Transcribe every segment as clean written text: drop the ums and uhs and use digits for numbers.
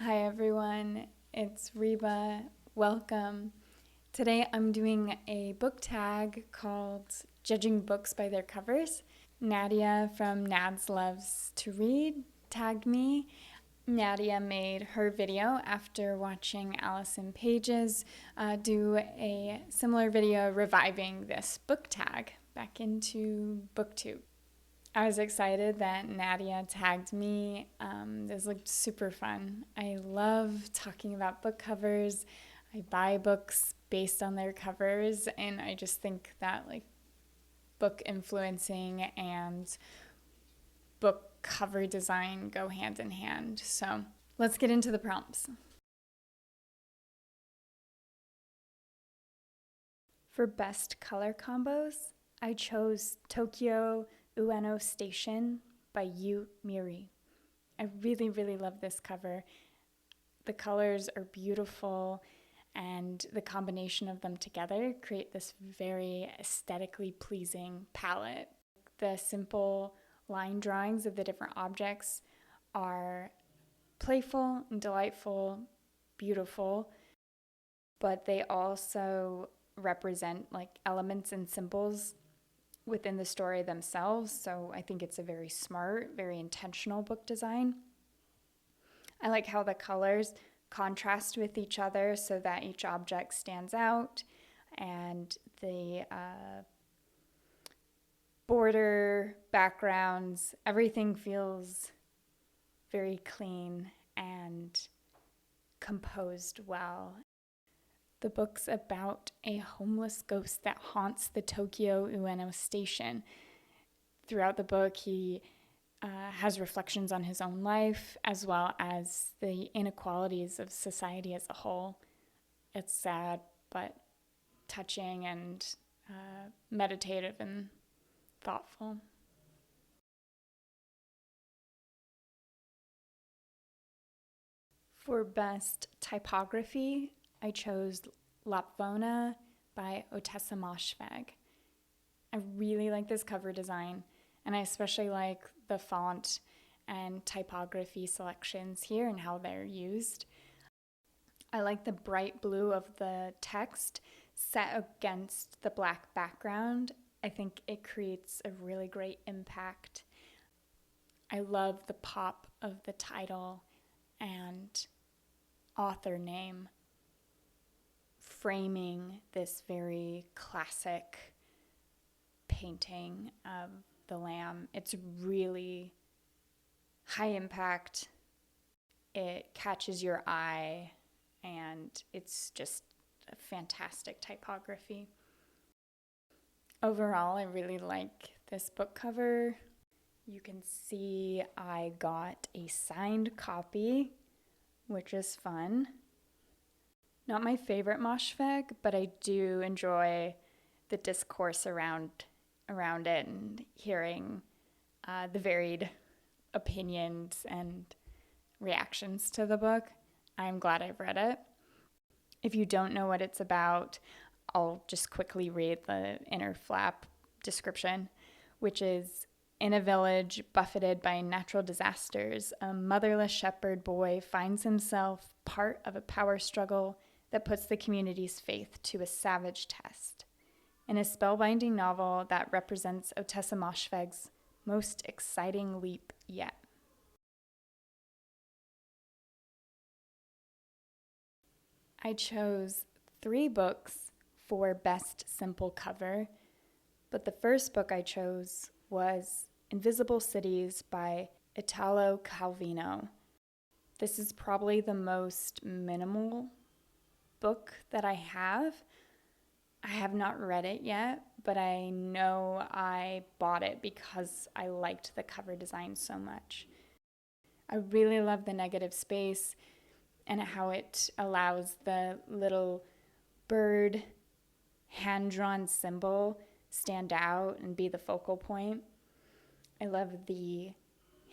Hi everyone, it's Reba. Welcome. Today I'm doing a book tag called Judging Books by Their Covers. Nadia from Nads Loves to Read tagged me. Nadia made her video after watching Allison Page's do a similar video reviving this book tag back into BookTube. I was excited that Nadia tagged me. This looked super fun. I love talking about book covers. I buy books based on their covers, and I just think that book influencing and book cover design go hand in hand. So let's get into the prompts. For best color combos, I chose Tokyo Ueno Station by Yu Miri. I really love this cover. The colors are beautiful, and the combination of them together create this very aesthetically pleasing palette. The simple line drawings of the different objects are playful and delightful, beautiful, but they also represent elements and symbols within the story themselves. So I think it's a very smart, very intentional book design. I like how the colors contrast with each other so that each object stands out, and the border backgrounds, everything feels very clean and composed well. The book's about a homeless ghost that haunts the Tokyo Ueno station. Throughout the book, he has reflections on his own life as well as the inequalities of society as a whole. It's sad, but touching and meditative and thoughtful. For best typography, I chose Lapvona by Otessa Moshfegh. I really like this cover design, and I especially like the font and typography selections here and how they're used. I like the bright blue of the text set against the black background. I think it creates a really great impact. I love the pop of the title and author name framing this very classic painting of the lamb. It's really high impact. It catches your eye, and it's just a fantastic typography. Overall, I really like this book cover. You can see I got a signed copy, which is fun. Not my favorite Moshfegh, but I do enjoy the discourse around it and hearing the varied opinions and reactions to the book. I'm glad I've read it. If you don't know what it's about, I'll just quickly read the inner flap description, which is: in a village buffeted by natural disasters, a motherless shepherd boy finds himself part of a power struggle that puts the community's faith to a savage test. In a spellbinding novel that represents Otessa Moshfegh's most exciting leap yet. I chose 3 books for best simple cover, but the first book I chose was Invisible Cities by Italo Calvino. This is probably the most minimal book that I have. I have not read it yet, but I know I bought it because I liked the cover design so much. I really love the negative space and how it allows the little bird hand-drawn symbol stand out and be the focal point. I love the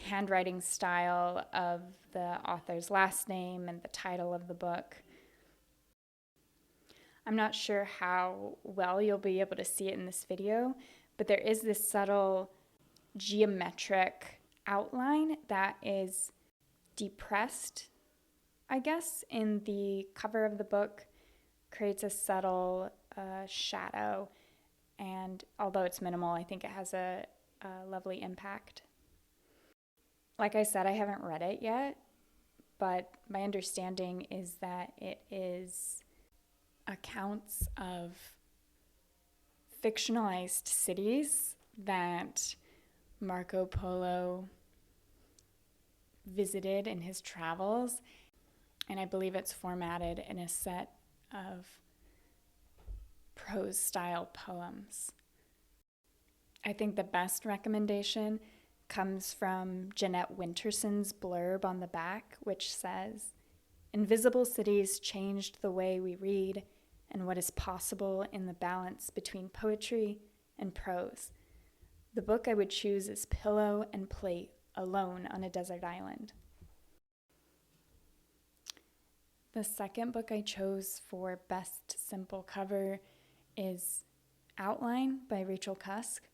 handwriting style of the author's last name and the title of the book. I'm not sure how well you'll be able to see it in this video, but there is this subtle geometric outline that is depressed I guess in the cover of the book creates a subtle shadow, and although it's minimal, I think it has a lovely impact. Like I said, I haven't read it yet, but my understanding is that it is accounts of fictionalized cities that Marco Polo visited in his travels, and I believe it's formatted in a set of prose style poems. I think the best recommendation comes from Jeanette Winterson's blurb on the back, which says, "Invisible cities changed the way we read and what is possible in the balance between poetry and prose. The book I would choose is Pillow and Plate, Alone on a Desert Island." The second book I chose for Best Simple Cover is Outline by Rachel Cusk.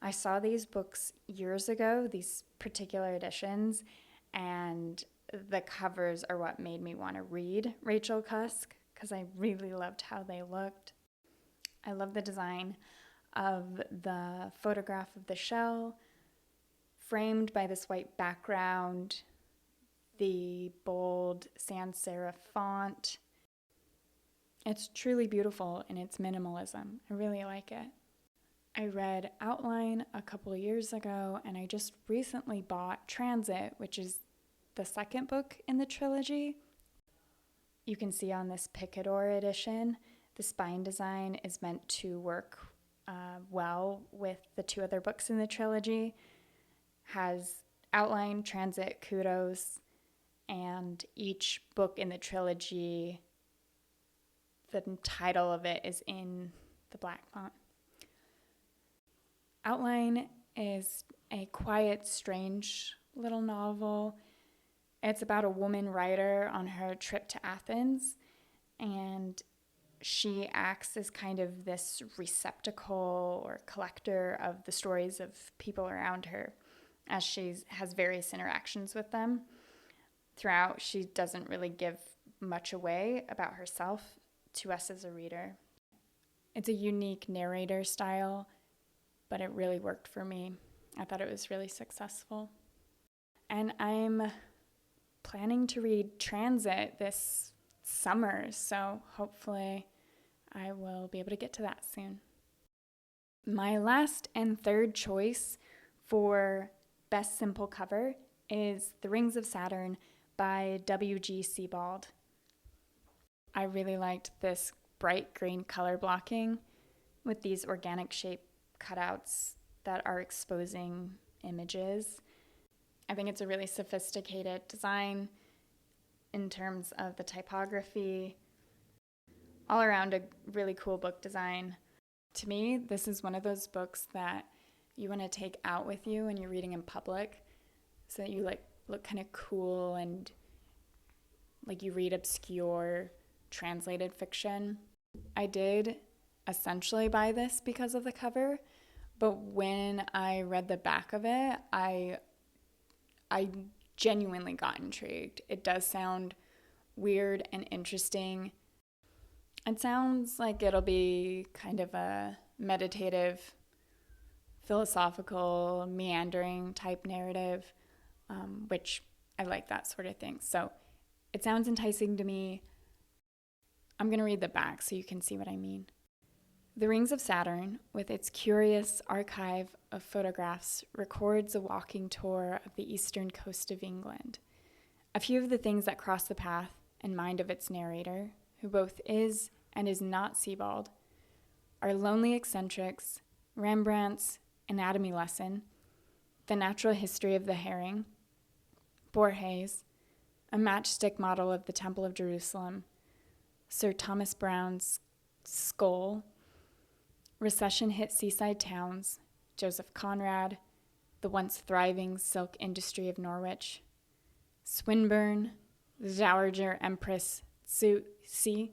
I saw these books years ago, these particular editions, and the covers are what made me want to read Rachel Cusk because I really loved how they looked. I love the design of the photograph of the shell, framed by this white background, the bold sans serif font. It's truly beautiful in its minimalism. I really like it. I read Outline a couple of years ago, and I just recently bought Transit, which is the second book in the trilogy. You can see on this Picador edition, the spine design is meant to work well with the two other books in the trilogy. Has Outline, Transit, Kudos, and each book in the trilogy, the title of it is in the black font. Outline is a quiet, strange little novel. It's about a woman writer on her trip to Athens, and she acts as kind of this receptacle or collector of the stories of people around her as she has various interactions with them. Throughout, she doesn't really give much away about herself to us as a reader. It's a unique narrator style, but it really worked for me. I thought it was really successful. And I'm planning to read Transit this summer, so hopefully I will be able to get to that soon. My last and third choice for Best Simple Cover is The Rings of Saturn by W.G. Sebald. I really liked this bright green color blocking with these organic shape cutouts that are exposing images. I think it's a really sophisticated design in terms of the typography. All around a really cool book design. To me, this is one of those books that you want to take out with you when you're reading in public so that you look kind of cool and like you read obscure translated fiction. I did essentially buy this because of the cover, but when I read the back of it, I genuinely got intrigued. It does sound weird and interesting. It sounds like it'll be kind of a meditative, philosophical, meandering type narrative, which I like that sort of thing. So it sounds enticing to me. I'm going to read the back so you can see what I mean. The Rings of Saturn, with its curious archive of photographs, records a walking tour of the eastern coast of England. A few of the things that cross the path and mind of its narrator, who both is and is not Sebald, are lonely eccentrics, Rembrandt's anatomy lesson, the natural history of the herring, Borges, a matchstick model of the Temple of Jerusalem, Sir Thomas Browne's skull, recession-hit seaside towns, Joseph Conrad, the once thriving silk industry of Norwich, Swinburne, the Dowager Empress Cixi,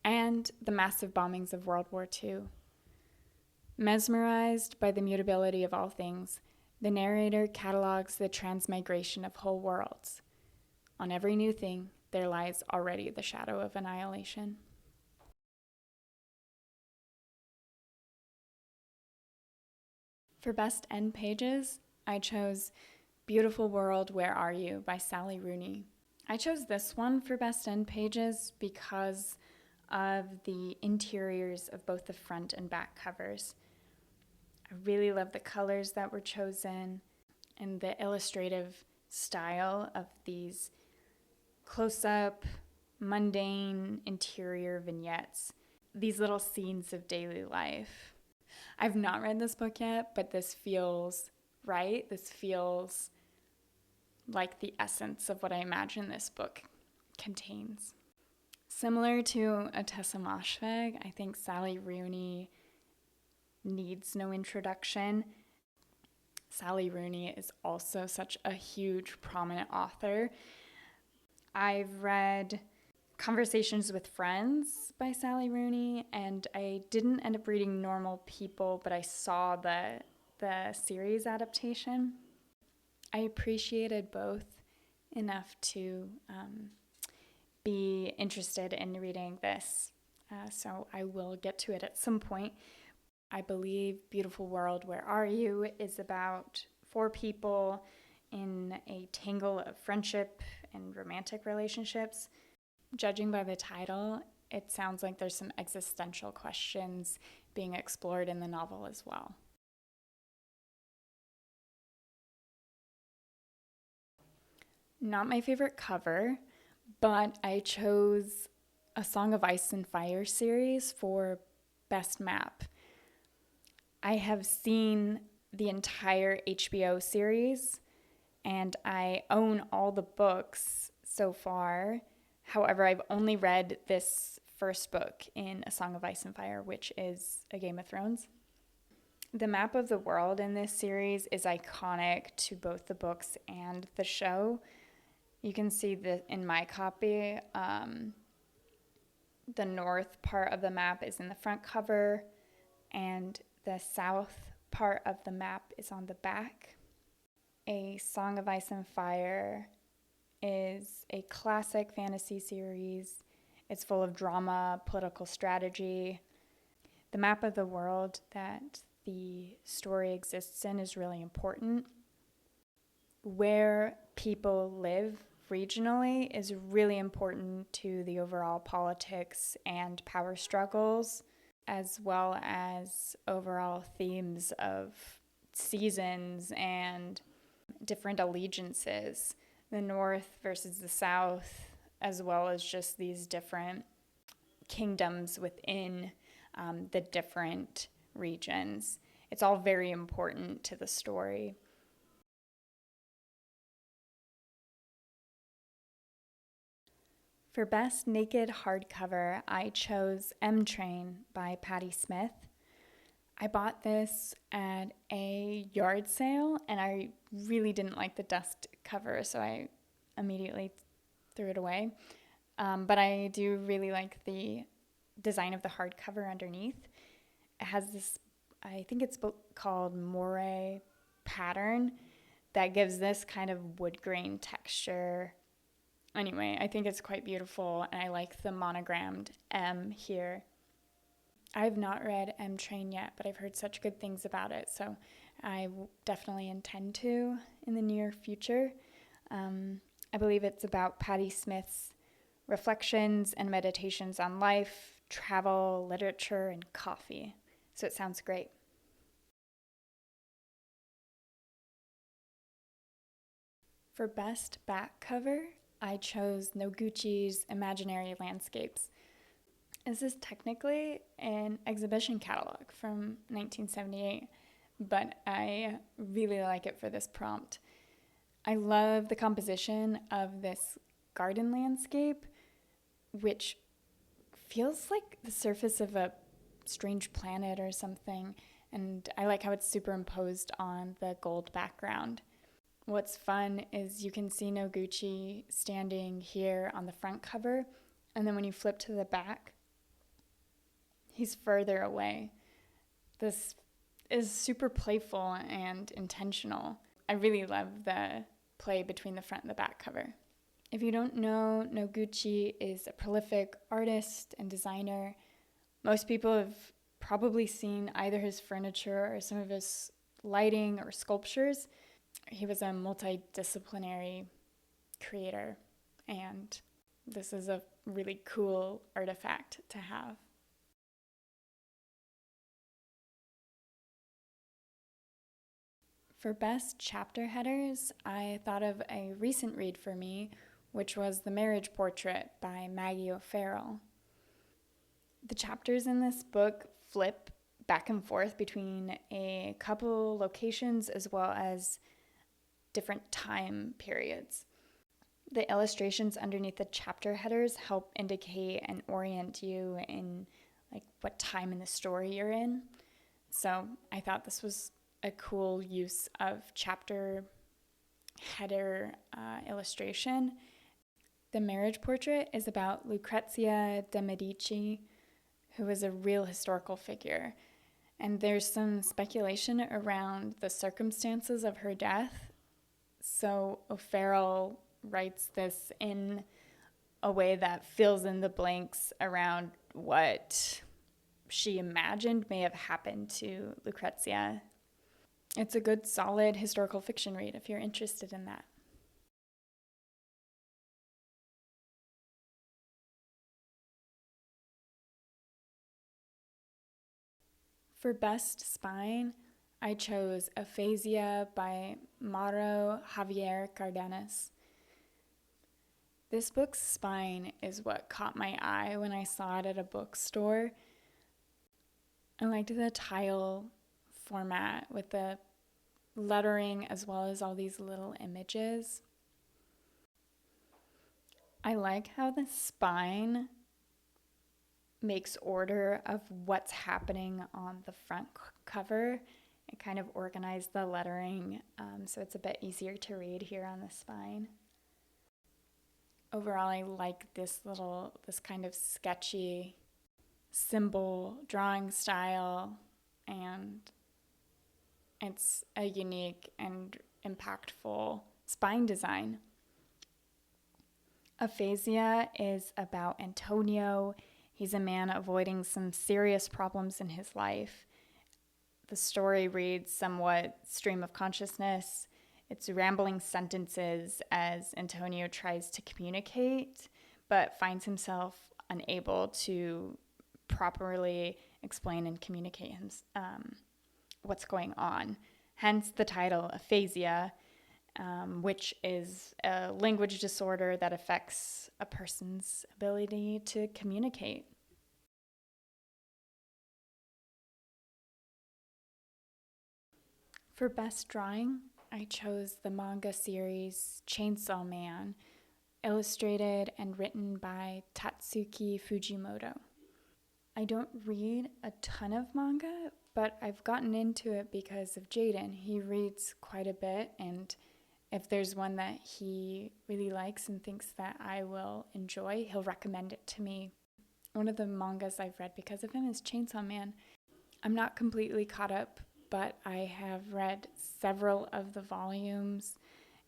and the massive bombings of World War II. Mesmerized by the mutability of all things, the narrator catalogs the transmigration of whole worlds. On every new thing, there lies already the shadow of annihilation. For best end pages, I chose Beautiful World, Where Are You by Sally Rooney. I chose this one for best end pages because of the interiors of both the front and back covers. I really love the colors that were chosen and the illustrative style of these close-up, mundane interior vignettes, these little scenes of daily life. I've not read this book yet, but this feels right. This feels like the essence of what I imagine this book contains. Similar to Tessa Moshfegh, I think Sally Rooney needs no introduction. Sally Rooney is also such a huge, prominent author. I've read Conversations with Friends by Sally Rooney, and I didn't end up reading Normal People, but I saw the series adaptation. I appreciated both enough to be interested in reading this, so I will get to it at some point. I believe Beautiful World, Where Are You is about 4 people in a tangle of friendship and romantic relationships. Judging by the title, it sounds like there's some existential questions being explored in the novel as well. Not my favorite cover, but I chose A Song of Ice and Fire series for Best Map. I have seen the entire HBO series, and I own all the books so far. However, I've only read this first book in A Song of Ice and Fire, which is a Game of Thrones. The map of the world in this series is iconic to both the books and the show. You can see that in my copy. The north part of the map is in the front cover, and the south part of the map is on the back. A Song of Ice and Fire is a classic fantasy series. It's full of drama, political strategy. The map of the world that the story exists in is really important. Where people live regionally is really important to the overall politics and power struggles, as well as overall themes of seasons and different allegiances, the North versus the South, as well as just these different kingdoms within the different regions. It's all very important to the story. For Best Naked Hardcover, I chose M Train by Patti Smith. I bought this at a yard sale, and I really didn't like the dust cover, so I immediately threw it away. But I do really like the design of the hardcover underneath. It has this, I think it's called moire pattern that gives this kind of wood grain texture. Anyway, I think it's quite beautiful, and I like the monogrammed M here. I've not read M Train yet, but I've heard such good things about it, so I definitely intend to in the near future. I believe it's about Patti Smith's reflections and meditations on life, travel, literature, and coffee. So it sounds great. For Best Back Cover, I chose Noguchi's Imaginary Landscapes. This is technically an exhibition catalog from 1978, but I really like it for this prompt. I love the composition of this garden landscape, which feels like the surface of a strange planet or something, and I like how it's superimposed on the gold background. What's fun is you can see Noguchi standing here on the front cover, and then when you flip to the back, he's further away. This is super playful and intentional. I really love the play between the front and the back cover. If you don't know, Noguchi is a prolific artist and designer. Most people have probably seen either his furniture or some of his lighting or sculptures. He was a multidisciplinary creator, and this is a really cool artifact to have. For best chapter headers, I thought of a recent read for me, which was The Marriage Portrait by Maggie O'Farrell. The chapters in this book flip back and forth between a couple locations as well as different time periods. The illustrations underneath the chapter headers help indicate and orient you in like what time in the story you're in. So I thought this was a cool use of chapter header illustration. The Marriage Portrait is about Lucrezia de Medici, who was a real historical figure. And there's some speculation around the circumstances of her death. So O'Farrell writes this in a way that fills in the blanks around what she imagined may have happened to Lucrezia. It's a good, solid historical fiction read if you're interested in that. For best spine, I chose Aphasia by Mauro Javier Cardenas. This book's spine is what caught my eye when I saw it at a bookstore. I liked the tile format with the lettering as well as all these little images. I like how the spine makes order of what's happening on the front cover. It kind of organized the lettering, so it's a bit easier to read here on the spine. Overall, I like this kind of sketchy symbol drawing style, and it's a unique and impactful spine design. Aphasia is about Antonio. He's a man avoiding some serious problems in his life. The story reads somewhat stream of consciousness. It's rambling sentences as Antonio tries to communicate, but finds himself unable to properly explain and communicate what's going on. Hence the title, Aphasia, which is a language disorder that affects a person's ability to communicate. For best drawing, I chose the manga series Chainsaw Man, illustrated and written by Tatsuki Fujimoto. I don't read a ton of manga, but I've gotten into it because of Jaden. He reads quite a bit, and if there's one that he really likes and thinks that I will enjoy, he'll recommend it to me. One of the mangas I've read because of him is Chainsaw Man. I'm not completely caught up, but I have read several of the volumes,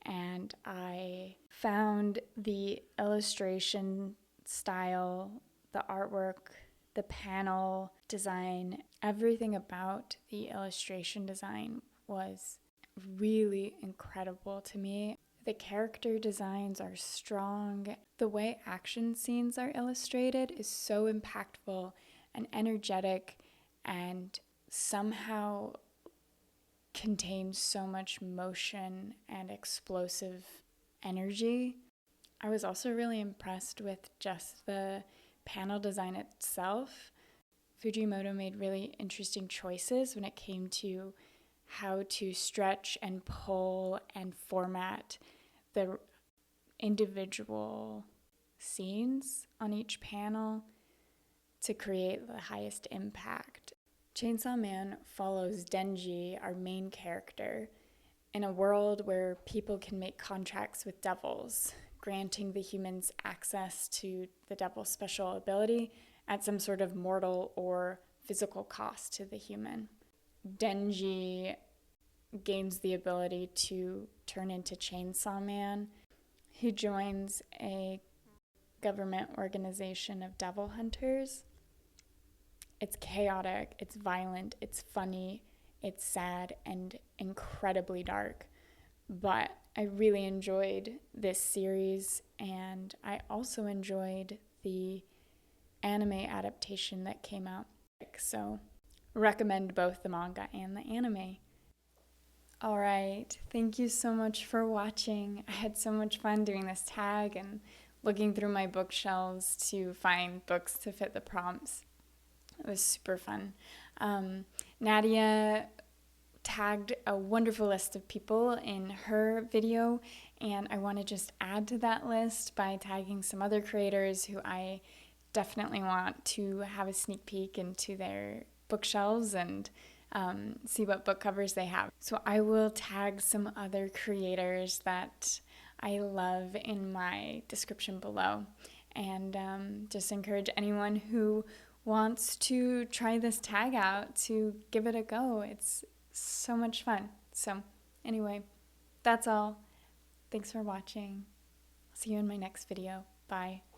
and I found the illustration style, the artwork, the panel design, everything about the illustration design was really incredible to me. The character designs are strong. The way action scenes are illustrated is so impactful and energetic, and somehow contains so much motion and explosive energy. I was also really impressed with just the panel design itself. Fujimoto made really interesting choices when it came to how to stretch and pull and format the individual scenes on each panel to create the highest impact. Chainsaw Man follows Denji, our main character, in a world where people can make contracts with devils, granting the humans access to the devil's special ability at some sort of mortal or physical cost to the human. Denji gains the ability to turn into Chainsaw Man. He joins a government organization of devil hunters. It's chaotic, it's violent, it's funny, it's sad, and incredibly dark. But I really enjoyed this series, and I also enjoyed the anime adaptation that came out. So, recommend both the manga and the anime. All right, thank you so much for watching. I had so much fun doing this tag and looking through my bookshelves to find books to fit the prompts. It was super fun. Nadia tagged a wonderful list of people in her video, and I want to just add to that list by tagging some other creators who I definitely want to have a sneak peek into their bookshelves and see what book covers they have. So I will tag some other creators that I love in my description below, and just encourage anyone who wants to try this tag out to give it a go. It's so much fun. So anyway, that's all. Thanks for watching. I'll see you in my next video. Bye.